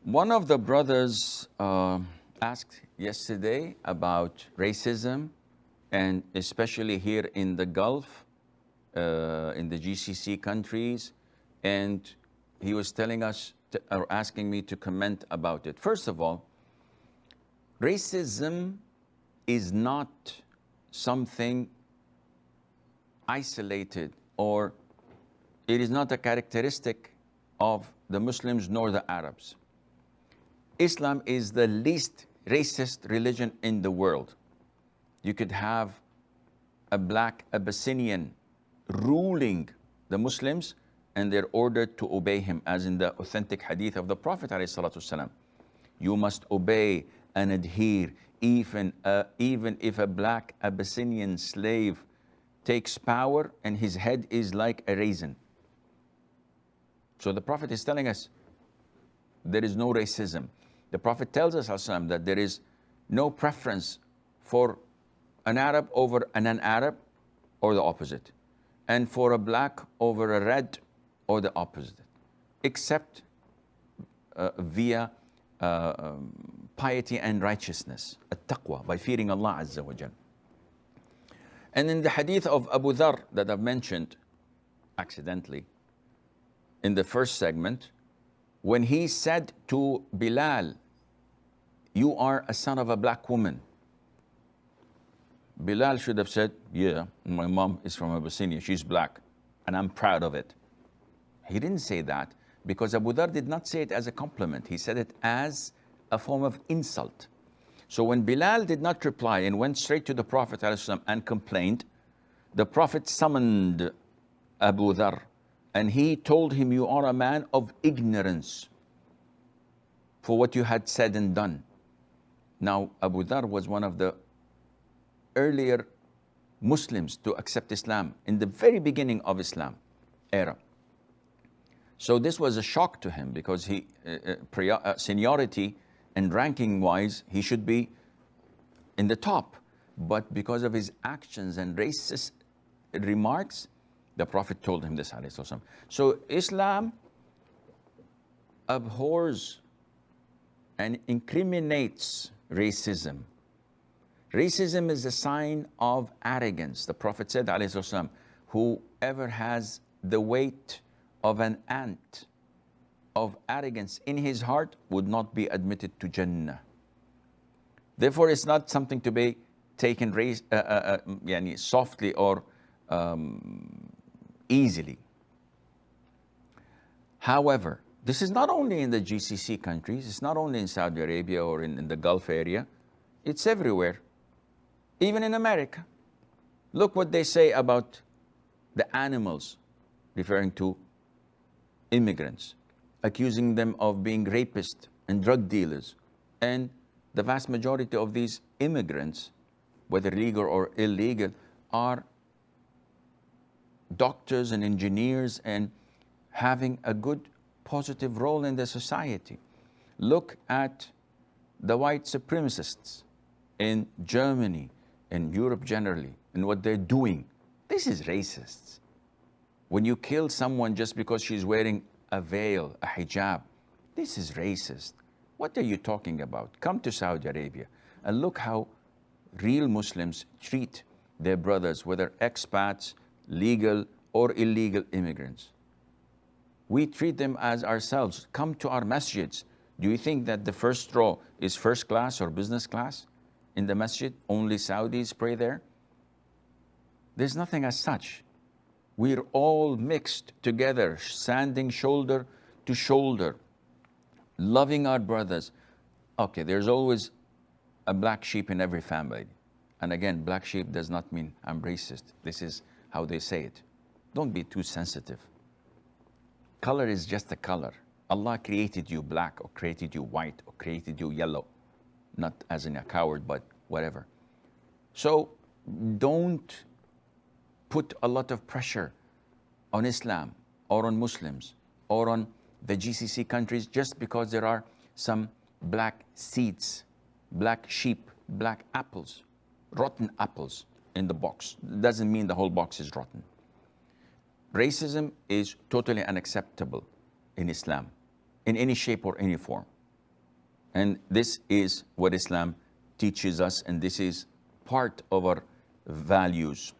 One of the brothers asked yesterday about racism, and especially here in the Gulf, in the GCC countries, and he was telling us, or asking me to comment about it. First of all, racism is not something isolated, or it is not a characteristic of the Muslims nor the Arabs. Islam is the least racist religion in the world. You could have a black Abyssinian ruling the Muslims, and they're ordered to obey him, as in the authentic hadith of the Prophet ﷺ. You must obey and adhere, even if a black Abyssinian slave takes power and his head is like a raisin. So the Prophet is telling us there is no racism. The Prophet tells us ﷺ, that there is no preference for an Arab over a non-Arab, or the opposite, and for a black over a red, or the opposite, except via piety and righteousness, at-taqwa, by fearing Allah Azza wa Jal. And in the hadith of Abu Dharr that I've mentioned accidentally in the first segment, when he said to Bilal, "You are a son of a black woman," Bilal should have said, "Yeah, my mom is from Abyssinia, she's black, and I'm proud of it." He didn't say that, because Abu Dharr did not say it as a compliment. He said it as a form of insult. So when Bilal did not reply and went straight to the Prophet ﷺ and complained, the Prophet summoned Abu Dharr, and he told him, "You are a man of ignorance for what you had said and done." Now, Abu Dharr was one of the earlier Muslims to accept Islam in the very beginning of Islam era. So this was a shock to him, because he, seniority and ranking wise, he should be in the top. But because of his actions and racist remarks, the Prophet told him this. So Islam abhors and incriminates racism. Racism is a sign of arrogance. The Prophet said, whoever has the weight of an ant of arrogance in his heart would not be admitted to Jannah. Therefore, it's not something to be taken softly or easily. However, this is not only in the GCC countries, it's not only in Saudi Arabia or in the Gulf area, it's everywhere. Even in America. Look what they say about the animals, referring to immigrants, accusing them of being rapists and drug dealers. And the vast majority of these immigrants, whether legal or illegal, are doctors and engineers and having a good, positive role in the society. Look at the white supremacists in Germany and Europe generally, and what they're doing. This is racist. When you kill someone just because she's wearing a veil, a hijab, this is racist. What are you talking about? Come to Saudi Arabia and look how real Muslims treat their brothers, whether expats, legal or illegal immigrants. We treat them as ourselves. Come to our masjids. Do you think that the first row is first class or business class in the masjid? Only Saudis pray there? There's nothing as such. We're all mixed together, standing shoulder to shoulder, loving our brothers. Okay, there's always a black sheep in every family. And again, black sheep does not mean I'm racist. This is how they say it. Don't be too sensitive. Color is just a color. Allah created you black, or created you white, or created you yellow. Not as in a coward, but whatever. So don't put a lot of pressure on Islam or on Muslims or on the GCC countries just because there are some black seeds, black sheep, black apples, rotten apples in the box. Doesn't mean the whole box is rotten. Racism is totally unacceptable in Islam, in any shape or any form. And this is what Islam teaches us, and this is part of our values.